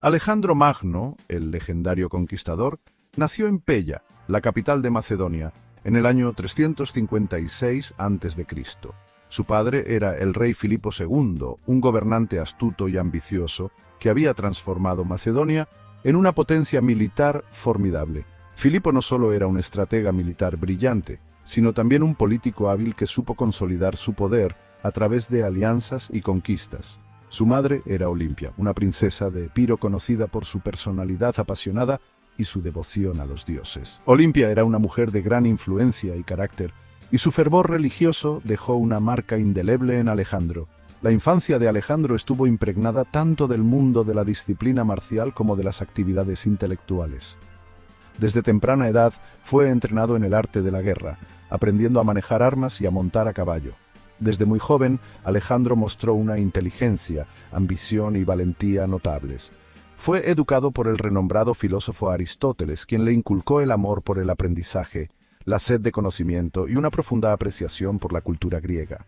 Alejandro Magno, el legendario conquistador, nació en Pella, la capital de Macedonia, en el año 356 a.C. Su padre era el rey Filipo II, un gobernante astuto y ambicioso que había transformado Macedonia en una potencia militar formidable. Filipo no solo era un estratega militar brillante, sino también un político hábil que supo consolidar su poder a través de alianzas y conquistas. Su madre era Olimpia, una princesa de Epiro conocida por su personalidad apasionada y su devoción a los dioses. Olimpia era una mujer de gran influencia y carácter, y su fervor religioso dejó una marca indeleble en Alejandro. La infancia de Alejandro estuvo impregnada tanto del mundo de la disciplina marcial como de las actividades intelectuales. Desde temprana edad fue entrenado en el arte de la guerra, aprendiendo a manejar armas y a montar a caballo. Desde muy joven, Alejandro mostró una inteligencia, ambición y valentía notables. Fue educado por el renombrado filósofo Aristóteles, quien le inculcó el amor por el aprendizaje, la sed de conocimiento y una profunda apreciación por la cultura griega.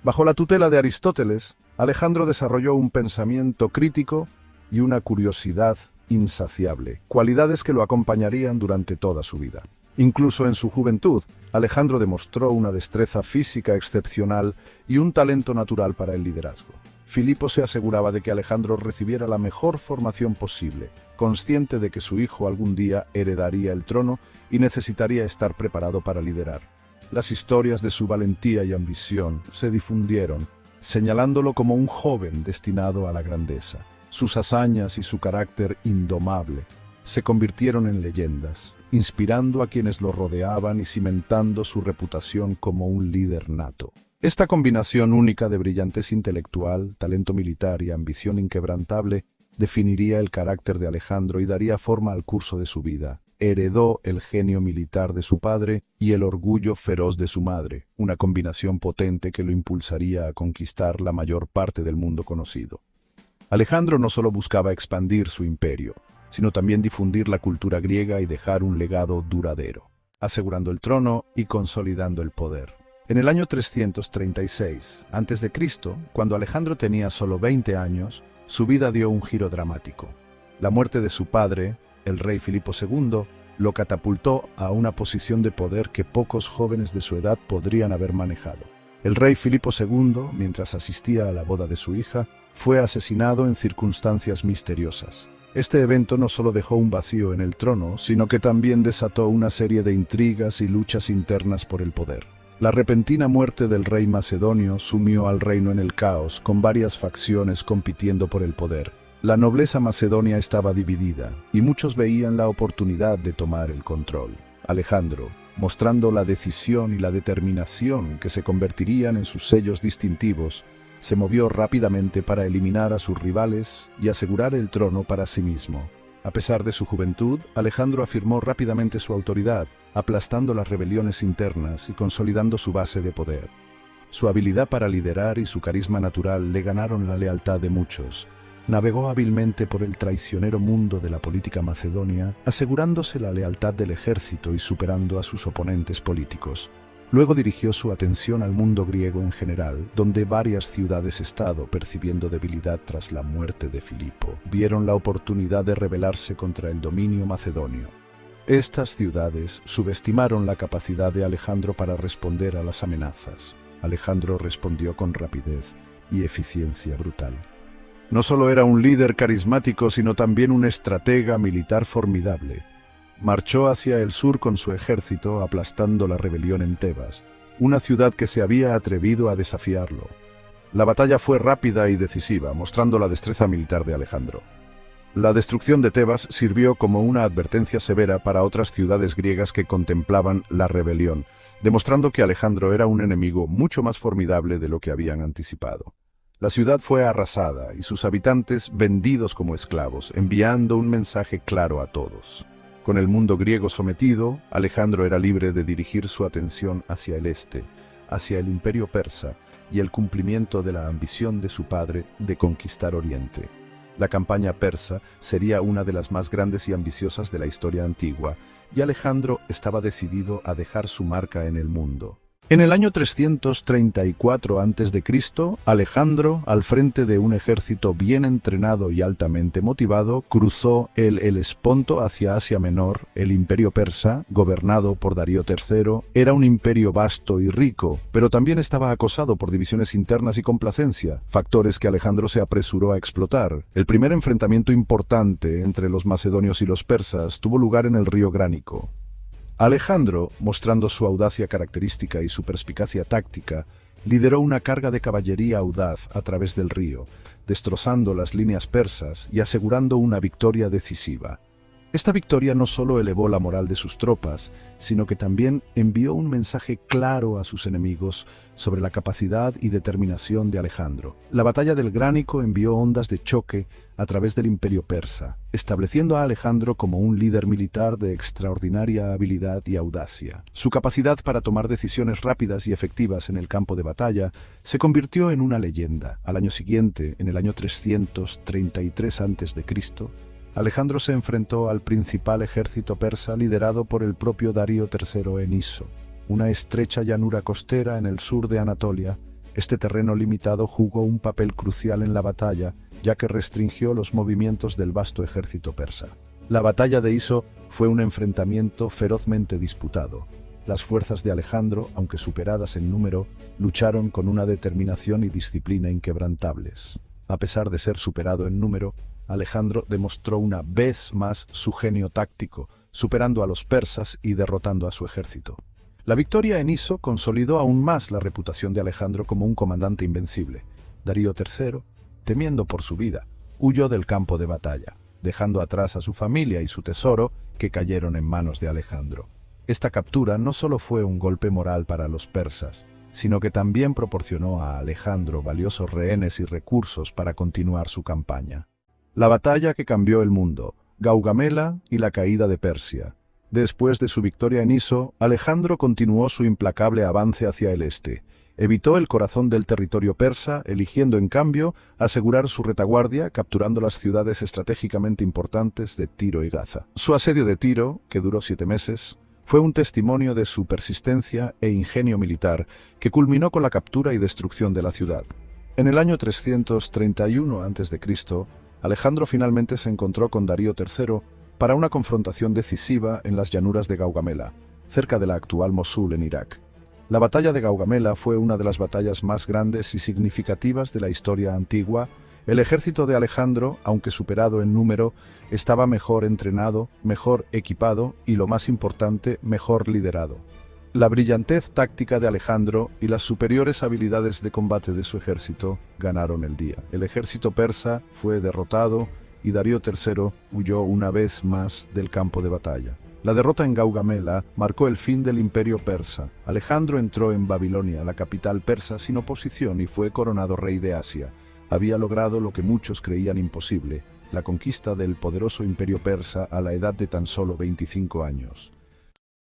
Bajo la tutela de Aristóteles, Alejandro desarrolló un pensamiento crítico y una curiosidad insaciable, cualidades que lo acompañarían durante toda su vida. Incluso en su juventud, Alejandro demostró una destreza física excepcional y un talento natural para el liderazgo. Filipo se aseguraba de que Alejandro recibiera la mejor formación posible, consciente de que su hijo algún día heredaría el trono y necesitaría estar preparado para liderar. Las historias de su valentía y ambición se difundieron, señalándolo como un joven destinado a la grandeza. Sus hazañas y su carácter indomable se convirtieron en leyendas, inspirando a quienes lo rodeaban y cimentando su reputación como un líder nato. Esta combinación única de brillantez intelectual, talento militar y ambición inquebrantable definiría el carácter de Alejandro y daría forma al curso de su vida. Heredó el genio militar de su padre y el orgullo feroz de su madre, una combinación potente que lo impulsaría a conquistar la mayor parte del mundo conocido. Alejandro no solo buscaba expandir su imperio, sino también difundir la cultura griega y dejar un legado duradero, asegurando el trono y consolidando el poder. En el año 336 a.C., cuando Alejandro tenía solo 20 años, su vida dio un giro dramático. La muerte de su padre, el rey Filipo II, lo catapultó a una posición de poder que pocos jóvenes de su edad podrían haber manejado. El rey Filipo II, mientras asistía a la boda de su hija, fue asesinado en circunstancias misteriosas. Este evento no solo dejó un vacío en el trono, sino que también desató una serie de intrigas y luchas internas por el poder. La repentina muerte del rey macedonio sumió al reino en el caos, con varias facciones compitiendo por el poder. La nobleza macedonia estaba dividida, y muchos veían la oportunidad de tomar el control. Alejandro, mostrando la decisión y la determinación que se convertirían en sus sellos distintivos, se movió rápidamente para eliminar a sus rivales y asegurar el trono para sí mismo. A pesar de su juventud, Alejandro afirmó rápidamente su autoridad, aplastando las rebeliones internas y consolidando su base de poder. Su habilidad para liderar y su carisma natural le ganaron la lealtad de muchos. Navegó hábilmente por el traicionero mundo de la política macedonia, asegurándose la lealtad del ejército y superando a sus oponentes políticos. Luego dirigió su atención al mundo griego en general, donde varias ciudades-estado, percibiendo debilidad tras la muerte de Filipo, vieron la oportunidad de rebelarse contra el dominio macedonio. Estas ciudades subestimaron la capacidad de Alejandro para responder a las amenazas. Alejandro respondió con rapidez y eficiencia brutal. No solo era un líder carismático, sino también un estratega militar formidable. Marchó hacia el sur con su ejército, aplastando la rebelión en Tebas, una ciudad que se había atrevido a desafiarlo. La batalla fue rápida y decisiva, mostrando la destreza militar de Alejandro. La destrucción de Tebas sirvió como una advertencia severa para otras ciudades griegas que contemplaban la rebelión, demostrando que Alejandro era un enemigo mucho más formidable de lo que habían anticipado. La ciudad fue arrasada y sus habitantes vendidos como esclavos, enviando un mensaje claro a todos. Con el mundo griego sometido, Alejandro era libre de dirigir su atención hacia el este, hacia el imperio persa y el cumplimiento de la ambición de su padre de conquistar Oriente. La campaña persa sería una de las más grandes y ambiciosas de la historia antigua, y Alejandro estaba decidido a dejar su marca en el mundo. En el año 334 a.C., Alejandro, al frente de un ejército bien entrenado y altamente motivado, cruzó el Helesponto hacia Asia Menor. El imperio persa, gobernado por Darío III, era un imperio vasto y rico, pero también estaba acosado por divisiones internas y complacencia, factores que Alejandro se apresuró a explotar. El primer enfrentamiento importante entre los macedonios y los persas tuvo lugar en el río Gránico. Alejandro, mostrando su audacia característica y su perspicacia táctica, lideró una carga de caballería audaz a través del río, destrozando las líneas persas y asegurando una victoria decisiva. Esta victoria no solo elevó la moral de sus tropas, sino que también envió un mensaje claro a sus enemigos sobre la capacidad y determinación de Alejandro. La batalla del Gránico envió ondas de choque a través del imperio persa, estableciendo a Alejandro como un líder militar de extraordinaria habilidad y audacia. Su capacidad para tomar decisiones rápidas y efectivas en el campo de batalla se convirtió en una leyenda. Al año siguiente, en el año 333 a.C., Alejandro se enfrentó al principal ejército persa liderado por el propio Darío III en Iso, una estrecha llanura costera en el sur de Anatolia. Este terreno limitado jugó un papel crucial en la batalla, ya que restringió los movimientos del vasto ejército persa. La batalla de Iso fue un enfrentamiento ferozmente disputado. Las fuerzas de Alejandro, aunque superadas en número, lucharon con una determinación y disciplina inquebrantables. A pesar de ser superado en número, Alejandro demostró una vez más su genio táctico, superando a los persas y derrotando a su ejército. La victoria en Iso consolidó aún más la reputación de Alejandro como un comandante invencible. Darío III, temiendo por su vida, huyó del campo de batalla, dejando atrás a su familia y su tesoro, que cayeron en manos de Alejandro. Esta captura no solo fue un golpe moral para los persas, sino que también proporcionó a Alejandro valiosos rehenes y recursos para continuar su campaña. La batalla que cambió el mundo, Gaugamela y la caída de Persia. Después de su victoria en Iso, Alejandro continuó su implacable avance hacia el este. Evitó el corazón del territorio persa, eligiendo en cambio asegurar su retaguardia, capturando las ciudades estratégicamente importantes de Tiro y Gaza. Su asedio de Tiro, que duró 7 meses, fue un testimonio de su persistencia e ingenio militar, que culminó con la captura y destrucción de la ciudad. En el año 331 a.C., Alejandro finalmente se encontró con Darío III para una confrontación decisiva en las llanuras de Gaugamela, cerca de la actual Mosul en Irak. La batalla de Gaugamela fue una de las batallas más grandes y significativas de la historia antigua. El ejército de Alejandro, aunque superado en número, estaba mejor entrenado, mejor equipado y, lo más importante, mejor liderado. La brillantez táctica de Alejandro y las superiores habilidades de combate de su ejército ganaron el día. El ejército persa fue derrotado y Darío III huyó una vez más del campo de batalla. La derrota en Gaugamela marcó el fin del imperio persa. Alejandro entró en Babilonia, la capital persa, sin oposición y fue coronado rey de Asia. Había logrado lo que muchos creían imposible, la conquista del poderoso imperio persa a la edad de tan solo 25 años.